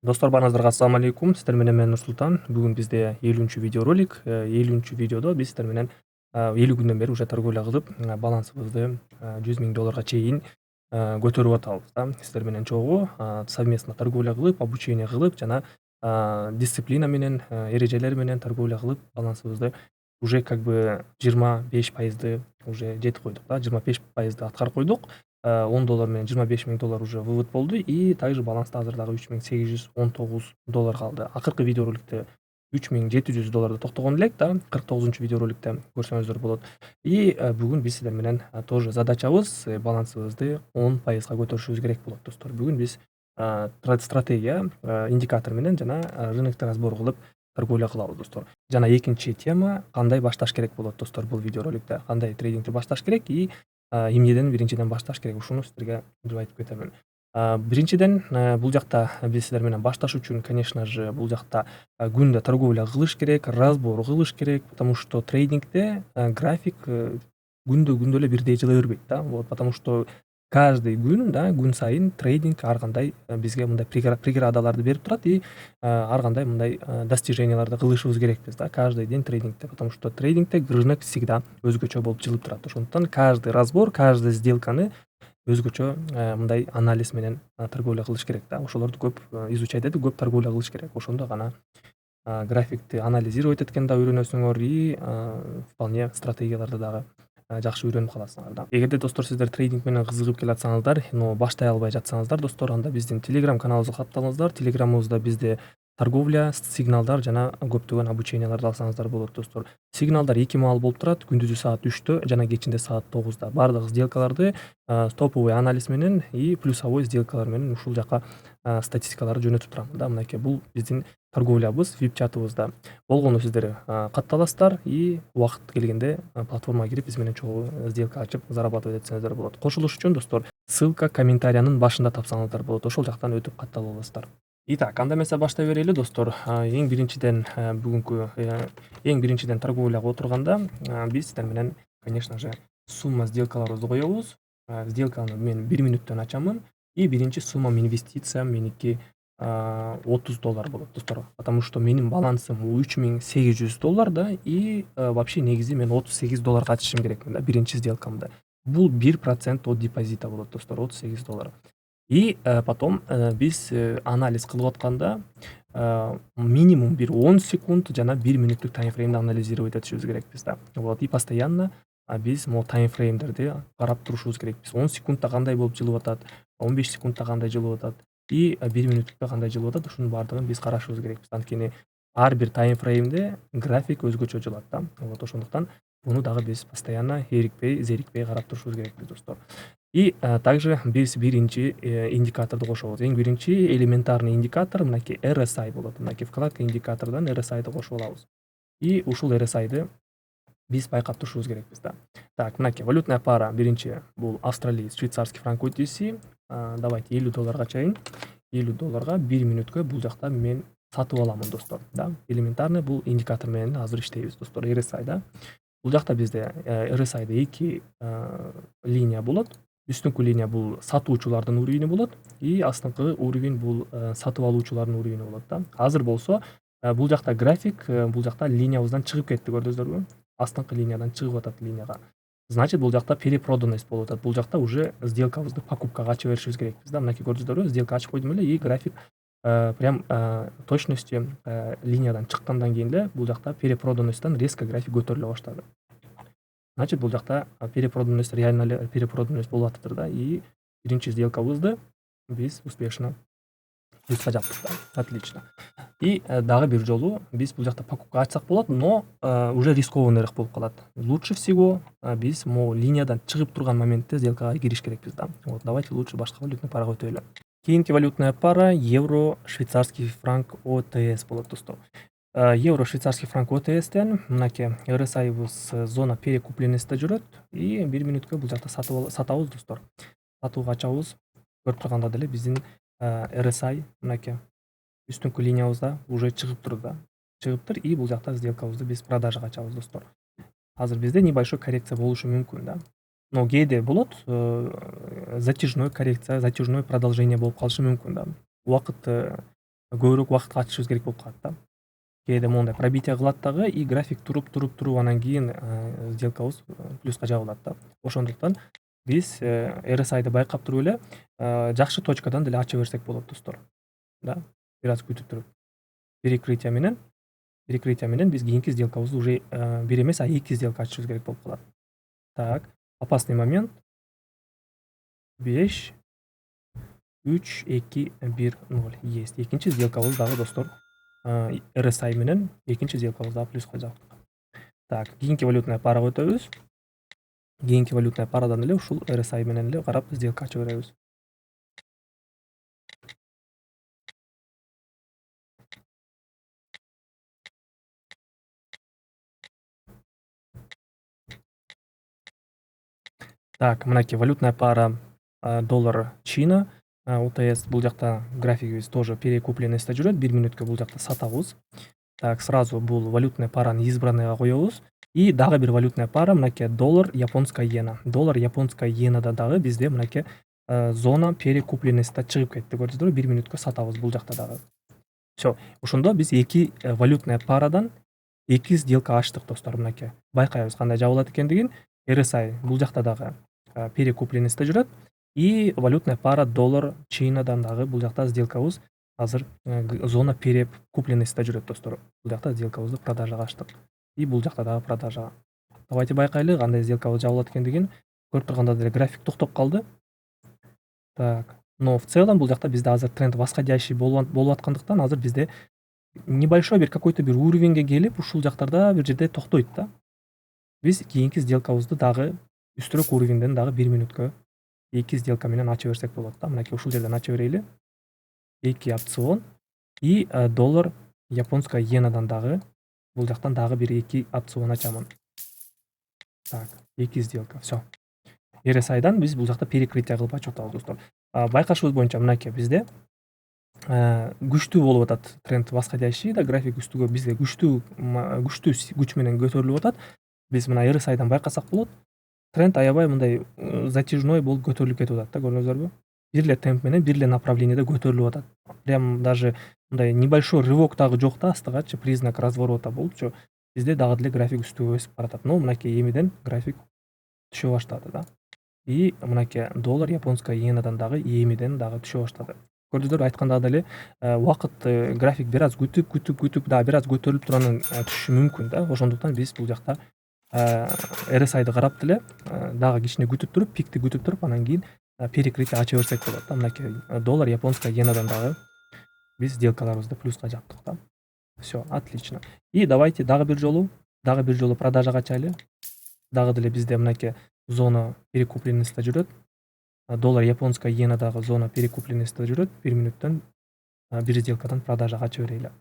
Достор барыңыздарга ассалам алейкум. Сиздер менен мен Нурсултан. Бүгүн бизде 50-чү видеоролик. 50-чү видеодо биз сиздер менен 50 күндөн бери уже торговля кылып, балансыбызды $100,000 чейин көтөрүп атабыз да. Сиздер менен чогуу совместно торговля кылып, обучение кылып жана дисциплина менен, эрежелер менен торговля кылып, балансыбызды уже как бы 25% уже жетип койдук да. 25% аткарып койдук. $10 менен $25,000 уже вывод болду и также баланста азыр дагы $3,819 калды. Акыркы видеороликте $3,700 токтогон элек да, 49-чу видеороликте көрсөңүздөр болот. И бүгүн биз сиздер менен тоже задачабыз балансыбызды 10% көтөрүшүбүз керек болот достор. Бүгүн биз стратегия, индикатор менен жана рынокту разбор кылып торговля кылабыз достор. Жана экинчи тема кандай башташ керек болот достор бул видеороликте. Кандай трейдингди башташ керек и эмнеден биринчиден башташ керек, ушуну сиздерге айтып кетемин. Биринчиден бул жакта биз сиздер менен башташ үчүн, конечно же, бул жакта күндө торговля кылыш керек, разбор кылыш керек, потому что трейдингде график күндө эле бирдей жыла бербейт да. Вот, потому что каждый күн күн сайын трейдинг ар кандай бизге мындай преградаларды берип турат и ар кандай мындай достиженияларды кылышыбыз керекпиз да каждый день трейдингде, потому что трейдингде рынок всегда өзгөчө болуп жылып турат. Ошондуктан каждый разбор, каждый сделканы өзгөчө мындай анализ менен торговля кылыш керек да. Ошолорду көп изучать этип, көп торговля кылыш керек. Ошондо гана графикти анализировать эткенди дагы үйрөнөсүңөр и вполне стратегияларды дагы жакшы үйрөнүп каласыңар да. Эгерде достор сиздер трейдинг менен кызыгып келатсаңыздар, но баштай албай жатсаңыздар, достор, анда биздин Telegram каналыбызга катталыңыздар. Телеграмыбызда бизде торговля, сигналдар жана көптөгөн обученияларды алсаңыздар болот достор. Сигналдар 2 маал болуп турат: күндүзү саат 3-тө жана кечинде саат 9-да. Бардык сделкаларды топовый анализ менен и плюсовой сделкалар менен ушул жака статистикаларды жөнөтүп турам да. Мынакей бул биздин торговлябыз, VIP чатыбызда. Болгону сиздер катталасыздар и убакыт келгенде платформага кирип биз менен чогуу сделка ачып зарабатывать этсеңиздер болот. Кошулуш үчүн достор, ссылка комментариянын башында тапсаңыздар болот. Ошол жактан өтүп катталып аласыздар. Итак, анда эмесе баштай берели достор. Эң биринчиден торговляга отурганда биз сиздер менен, конечно же, сумма сделкаларыбызды коебуз. Сделканы мен 1 мүнөттөн ачамын и биринчи суммам инвестициям меники $30 болот достор. Потому что менин балансым $3,800 да и вообще негизи мен $38 ачышым керекмин да биринчи сделкамда. Бул 1% от депозита болот достор, $38. И потом биз анализ кылып атканда минимум бир 10 секунд жана 1 мүнөттүк таймфреймди анализировать этишибиз керекпиз да. Вот, и постоянно биз могу таймфреймдерди карап турушубуз керекпиз. 10 секундта кандай болуп жылып атат, 15 секундта кандай жылып атат и 1 мүнөттүктө кандай жылып атат, ушунун баардыгын биз карашыбыз керекпиз. Анткени ар бир таймфреймде график өзгөчө жылат да. Вот, ошондуктан буну дагы биз постоянно эрикпей, зерикпей карап турушубуз керекпиз достор. И также биз биринчи индикаторду кошобуз. Эң биринчи элементарный индикатор мынакей RSI болот. Мынакей вкладка индикатордон RSIды кошуп алабыз. И ушул RSIды биз байкап турушубуз керекпиз да. Так, мынакей валютная пара биринчи бул австралиец швейцарский франк OTC. Давайте $50 чейин. $50 1 мүнөткө бул жакта мен сатып аламын достор, да. Элементарный бул индикатор менен азыр иштейбиз достор, RSI да. Бул жакта бизде RSI'да 2 линия болот. Үстүнкү линия бул сатуучулардын уровени болот и астыңкы уровень бул сатып алуучулардын уровени болот да. Азыр болсо бул жакта график бул жакта линиябыздан чыгып кетти, көрдүңүздөрбү? Астыңкы линиядан чыгып атат линияга. Значит, бул жакта перепроданность болуп атат. Бул жакта уже сделкабызды покупкага ача беришибиз керекпиз да. Мынакей көрдүңүздөрбү? Сделка ачып койдум эле и график прям точностью линиядан чыккандан кийин эле бул жакта перепроданностьтан резко график көтөрүлө баштады. Значит, бул жакта перепроданность, реально эле перепроданность болуп атыптыр да. И биринчи сделкабызды биз успешно плюска жаптык да. Отлично. И дагы бир жолу биз бул жакта покупка ачсак болот, но уже рискованныйраак болуп калат. Лучше всего биз могу линиядан чыгып турган моментте сделкага кириш керекпиз да. Вот, давайте лучше башка валютный парага өтөлү. Кийинки валютная пара евро швейцарский франк OTS болот достор. Евро швейцарский франк OTS'тен мынакей RSI'быз зона перекупленностьта жүрөт и 1 мүнөткө бул жакта сатабыз достор. Сатууга ачабыз. Көрүп турганда деле биздин RSI мынакей үстүнкү линиябызда уже чыгыптыр да. Чыгыптыр и бул жакта сделкабызды биз продажага ачабыз достор. Азыр бизде небольшой коррекция болушу мүмкүн да. Но кээде болот затяжной коррекция, затяжной продолжение болуп калышы мүмкүн да. Убакыт көбүрөөк убакытка ачышыбыз керек болуп калат да. Кээде моундай пробитие кылат дагы и график туруп анан кийин сделкабыз плюска жабылат да. Ошондуктан биз RSI'ды байкап туруп эле жакшы точкадан деле ача берсек болот достор. Да, бир аз күтүп туруп. Перекрытие менен биз кийинки сделкабызды уже бир эмес, а 2 сделка ачышыбыз керек болуп калат. Так, опасный момент. 5 3 2 1 0 есть. Экинчи сделкабыз дагы достор RSI менен экинчи сделкабыз дагы плюска жаптык. Так, кийинки валютная парага өтөбүз. Кийинки валютная парадан эле ушул RSI менен эле карап сделка ача беребиз. Так, мынакей валютная пара доллар Чина UTS. Бул жакта графигибиз тоже перекупленностьта жүрөт. 1 мүнөткө бул жакта сатабыз. Так, сразу бул валютная параны избранныйга коебуз. И дагы бир валютная пара мынакей доллар японская иена. Доллар японская иенада дагы бизде мынакей зона перекупленностьта чыгып кетти. Көрдүңүздөр, 1 мүнөткө сатабыз бул жакта дагы. Всё. Ошондо биз эки валютная парадан 2 сделка ачтык достор. Мынакей байкайбыз кандай жабылат экендигин. RSI бул жакта дагы перекупленностьта жүрөт. И валютная пара доллар Чинадан дагы бул жакта сделкабыз азыр зона перекупленностьта жүрөт достор. Бул жакта сделкабызды продажага ачтык. И бул жакта дагы продажага. Давайте байкайлы кандай сделкабыз жабылат экендигин. Көрүп турганда деле график токтоп калды. Так, но в целом бул жакта бизде азыр тренд восходящий болуп аткандыктан азыр бизде небольшой бир какой-то бир уровеньге келип, ушул жактарда бир жерде токтойт да. Биз кийинки сделкабызды дагы үстүрөөк уровеньден дагы 1 мүнөткө 2 сделка менен ача берсек болот да. Мынакей ушул жерден ача берели. 2 опцион и доллар японская иенадан дагы бул жактан дагы бир 2 опцион ачамын. Так, 2 сделка. Всё. RSI'дан биз бул жакта перекрытие кылып ачып атабыз достор. Байкашыбыз боюнча мынакей бизде күчтүү болуп атат тренд восходящий да, график үстүгө бизде күчтүү күч менен көтөрүлүп атат. Биз мына RSI'дан байкасак болот. Тренд аябай мындай затяжной болуп көтөрүлүп кетип атат да, көрдүңүздөрбү? Бир эле темп менен, бир эле направлениеде көтөрүлүп атат. Прям даже мындай небольшой рывок дагы жок да, астыгачы признак разворота болупчу. Бизде дагы деле график үстүгө өсүп баратат. Но мынакей эмиден график түшө баштады да. И мынакей доллар японская иенадан дагы эмиден дагы түшө баштады. Көрдүңүздөрбү, айтканда деле убакыт график бир аз күтүп дагы бир аз көтөрүлүп туруп анан түшүшү мүмкүн да. Ошондуктан биз бул жакта RSI'ды карап деле дагы кичине күтүп туруп, пикти күтүп туруп, анан кийин перекрытие ача берсек болот да. Мынакей доллар японская иенадан дагы биз сделкаларыбызды плюска жаптык да. Всё, отлично. И давайте дагы бир жолу продажага ачайлы. Дагы деле бизде мынакей зона перекупленностьта жүрөт. Доллар японская иенадагы зона перекупленностьта жүрөт. 1 мүнөттөн бир сделкадан продажага ача берели.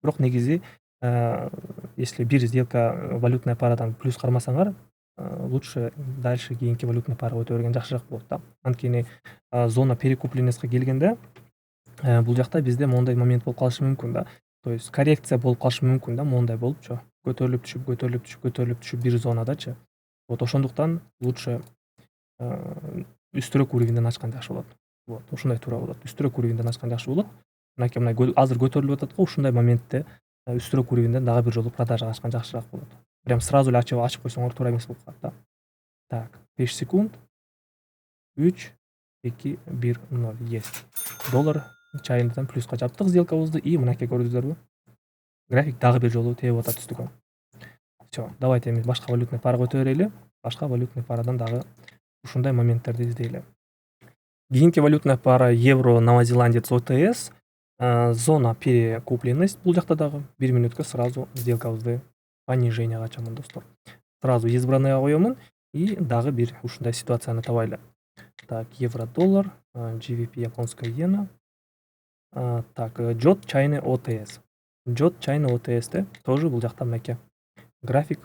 Бирок негизи если бир сделка валютная парадан плюс кармасаңар, лучше дальше кийинки валютная парага өтө берген жакшыраак болот да. Анткени зона перекупленностька келгенде бул жакта бизде моундай момент болуп калышы мүмкүн да. То есть коррекция болуп калышы мүмкүн да, моундай болупчу. Көтөрүлүп түшүп бир зонадачы. Вот ошондуктан лучше үстүрөөк уровеньден ачкан жакшы болот. Вот, ушундай туура болот. Үстүрөөк уровеньден ачкан жакшы болот. Мынакей азыр көтөрүлүп атат го, ушундай моментте үстүрөөк уровеньден дагы бир жолу продажага ачкан жакшыраак болот. Прям сразу эле ачып койсоңор туура эмес болуп калат да. Так, 5 секунд. 3 2 1 0 есть. Доллар чайнадан плюска жаптык сделкабызды и мынакей көрдүңүздөрбү? График дагы бир жолу тээп атат үстүгө. Всё, давайте эми башка валютный парага өтө берели. Башка валютный парадан дагы ушундай моменттерди издейли. Кийинки валютная пара евро новозеландец OTS. Зона перекупленность бул жакта дагы 1 мүнөткө сразу сделкабызды пониженияга ачамын достор. Сразу избранныйга коёмун и дагы бир ушундай ситуацияны табайлы. Так, евро доллар, GBP японская иена. Так, JOT China OTS. JOT China OTS'те тоже бул жакта мынакей график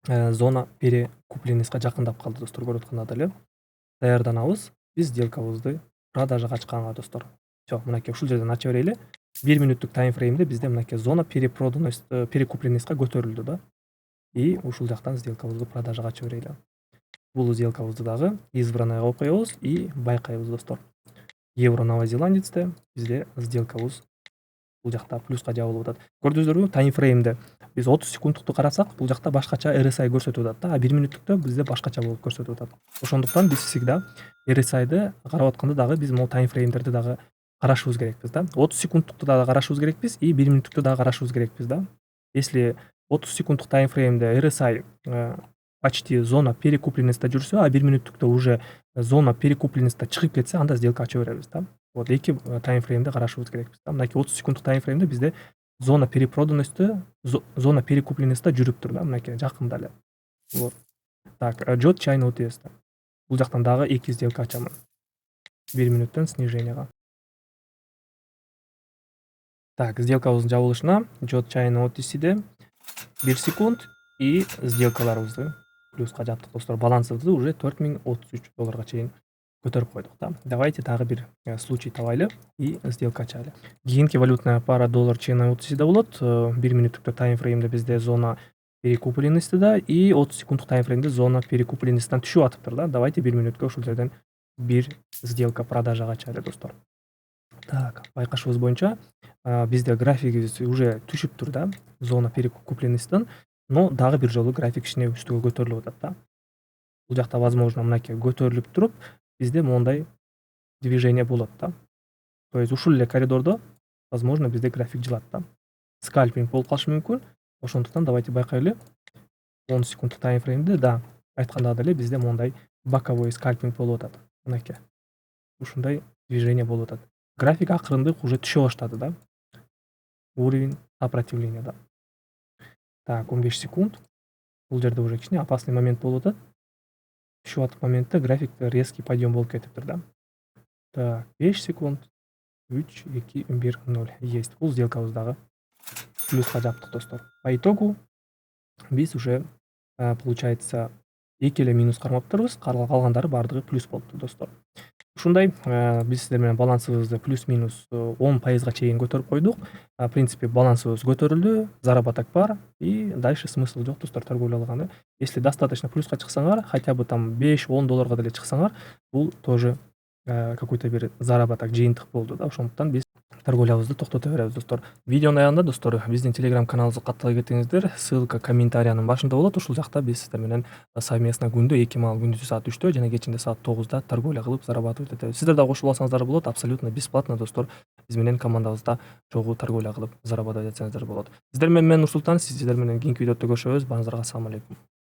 зона перекупленностька жакындап калды достор, көрүп атканда деле. Даярданабыз биз сделкабызды продажага ачканга достор. Всё, мынакей ушул жерден ача берели. 1 мүнөттүк таймфреймде бизде мынакей зона перекупленностька көтөрүлдү да. И ушул жактан сделкабызды продажага ача берели. Бул сделкабызды дагы избранныйга коюп коебуз и байкайбыз достор. Евро новозеландецте бизде сделкабыз бул жакта плюска жабылып атат. Көрдүңүздөрбү, таймфреймде биз 30 секундтукту карасак, бул жакта башкача RSI көрсөтүп атат да, а 1 мүнөттүктө бизде башкача болуп көрсөтүп атат. Ошондуктан биз всегда RSI'ды карап атканда дагы биз могу таймфреймдерди дагы карашыбыз керекпиз да. 30 секундтукту дагы карашыбыз керекпиз и 1 мүнөттүктү дагы карашыбыз керекпиз да. Если 30 секундтук таймфреймде RSI почти зона перекупленностьта жүрсө, а 1 мүнөттүктө уже зона перекупленностьта чыгып кетсе, анда сделка ача беребиз да. Вот эки таймфреймди карашыбыз керекпиз да. Мынакей 30 секундтук таймфреймде бизде зона перепроданностьта, зона перекупленностьта жүрүптүр да, мынакей жакында эле. Вот. Так, жот чайный OTS. Бул жактан дагы 2 сделка ачамын. 1 мүнөттөн сниженияга. Так, сделкабыздын жабылышына жот чайный OTC'де 1 секунд и сделкаларыбызды плюска жаптык достор. Балансыбызды уже $4033 чейин көтөрүп койдук да. Давайте дагы бир случай табайлы и сделка ачайлы. Кийинки валютная пара доллар чайный OTC'де болот. 1 мүнөттүктө таймфреймде бизде зона перекупленностьда и 30 секундтук таймфреймде зона перекупленностьтан түшүп атыптыр да. Давайте 1 мүнөткө ушул жерден бир сделка продажага ачайлы достор. Так, байкашыбыз боюнча бизде графигибиз уже түшүптүр да, зона перекупленностьтан, но дагы бир жолу график кичине үстүгө көтөрүлүп атат да. Бул жакта возможно мынакей көтөрүлүп туруп, бизде моундай движение болот да. То есть ушул эле коридордо возможно бизде график жылат да. Скальпинг болуп калышы мүмкүн. Ошондуктан давайте байкайлы. 10 секундтук таймфреймде да, айткандагыдай эле бизде моундай боковой скальпинг болуп атат. Мынакей. Ушундай движение болуп атат. График акырындык уже түшө баштады да. Уровень сопротивления да. Так, 15 секунд. Бул жерде уже кичине опасный момент болуп атат. Түшүп атып моментте график резкий подъем болуп кетиптир да. Так, 5 секунд. 3, 2, 1, 0. Есть. Бул сделкабызды дагы плюска жаптык достор. По итогу биз уже получается 2 эле минус кармаптырбыз, калгандары бардыгы плюс болуптур достор. Ушундай биз сиздер менен балансыбызды плюс-минус 10% чейин көтөрүп койдук. В принципе, балансыбыз көтөрүлдү, заработок бар и дальше смысл жок достор торговля. Если достаточно плюска чыксаңар, хотя бы там $5-10 деле чыксаңар, бул тоже какой-то бир заработок, жыйынтык болду да. Ошондуктан биз торговлябызды токтото беребиз достор. Видеонун аягында достор биздин Telegram каналыбызга каттала кетиңиздер. Ссылка комментариянын башында болот. Ушул жакта биз сиздер менен совместно күндө 2 маал күндүзү саат 3-тө жана кечинде саат 9-да торговля кылып зарабатывать этебиз. Сиздер дагы кошулуп алсаңыздар болот, абсолютно бесплатно достор. Биз менен командабызда чогуу торговля кылып зарабатывать этсеңиздер болот. Сиздер менен мен Нурсултан, сиздер менен кийинки видеодо көрүшөбүз. Баарыңыздарга ассаламу алейкум.